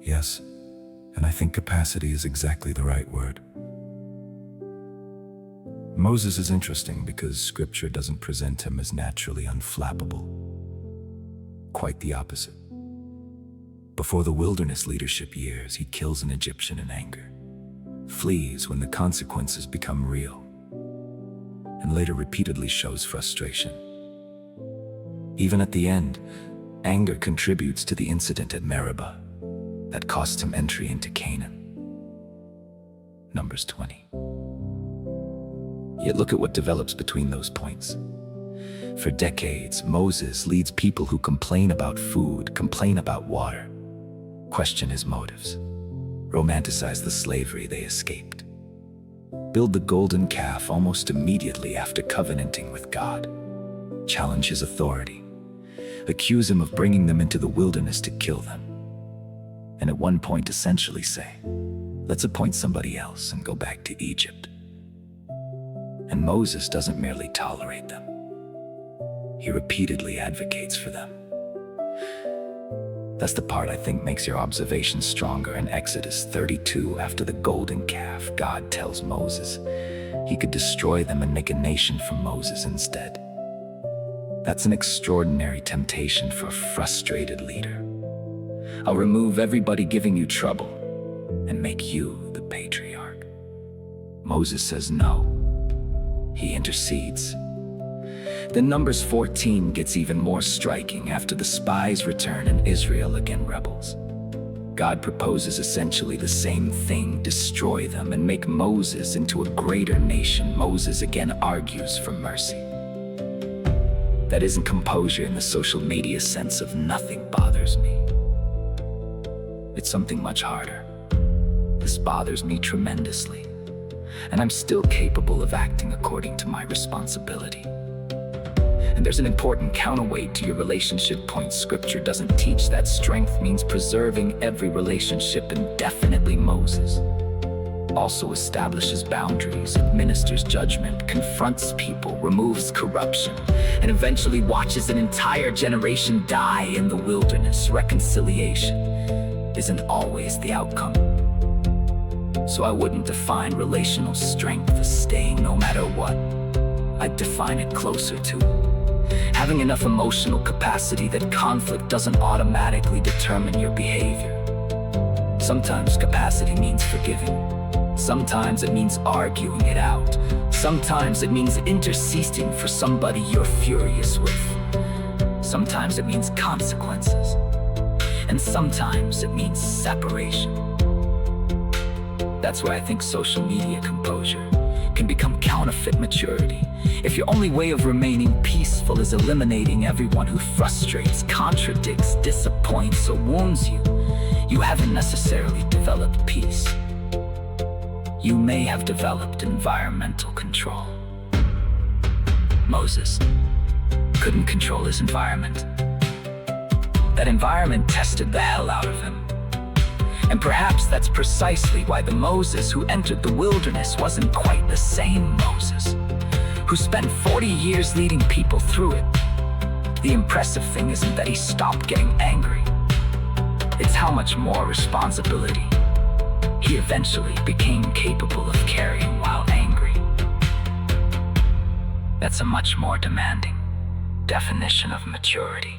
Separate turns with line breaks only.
Yes, and I think capacity is exactly the right word. Moses is interesting because scripture doesn't present him as naturally unflappable. Quite the opposite. Before the wilderness leadership years, he kills an Egyptian in anger, flees when the consequences become real, and later repeatedly shows frustration. Even at the end, anger contributes to the incident at Meribah that cost him entry into Canaan. Numbers 20. Yet look at what develops between those points. For decades, Moses leads people who complain about food, complain about water, question his motives, romanticize the slavery they escaped, build the golden calf almost immediately after covenanting with God, challenge his authority, accuse him of bringing them into the wilderness to kill them, and at one point essentially say, let's appoint somebody else and go back to Egypt. And Moses doesn't merely tolerate them. He repeatedly advocates for them. That's the part I think makes your observation stronger. In Exodus 32, after the golden calf, God tells Moses he could destroy them and make a nation from Moses instead. That's an extraordinary temptation for a frustrated leader. I'll remove everybody giving you trouble and make you the patriarch. Moses says no. He intercedes. Then Numbers 14 gets even more striking after the spies return and Israel again rebels. God proposes essentially the same thing: destroy them and make Moses into a greater nation. Moses again argues for mercy. That isn't composure in the social media sense of nothing bothers me. It's something much harder. This bothers me tremendously, and I'm still capable of acting according to my responsibility. And there's an important counterweight to your relationship point. Scripture doesn't teach that strength means preserving every relationship indefinitely. Moses also establishes boundaries, administers judgment, confronts people, removes corruption, and eventually watches an entire generation die in the wilderness. Reconciliation isn't always the outcome. So I wouldn't define relational strength as staying no matter what. I'd define it closer to having enough emotional capacity that conflict doesn't automatically determine your behavior. Sometimes capacity means forgiving. Sometimes it means arguing it out. Sometimes it means interceding for somebody you're furious with. Sometimes it means consequences. And sometimes it means separation. That's why I think social media composure can become counterfeit maturity. If your only way of remaining peaceful is eliminating everyone who frustrates, contradicts, disappoints, or wounds you, you haven't necessarily developed peace. You may have developed environmental control. Moses couldn't control his environment. That environment tested the hell out of him. And perhaps that's precisely why the Moses who entered the wilderness wasn't quite the same Moses who spent 40 years leading people through it. The impressive thing isn't that he stopped getting angry. It's how much more responsibility he eventually became capable of carrying while angry. That's a much more demanding definition of maturity.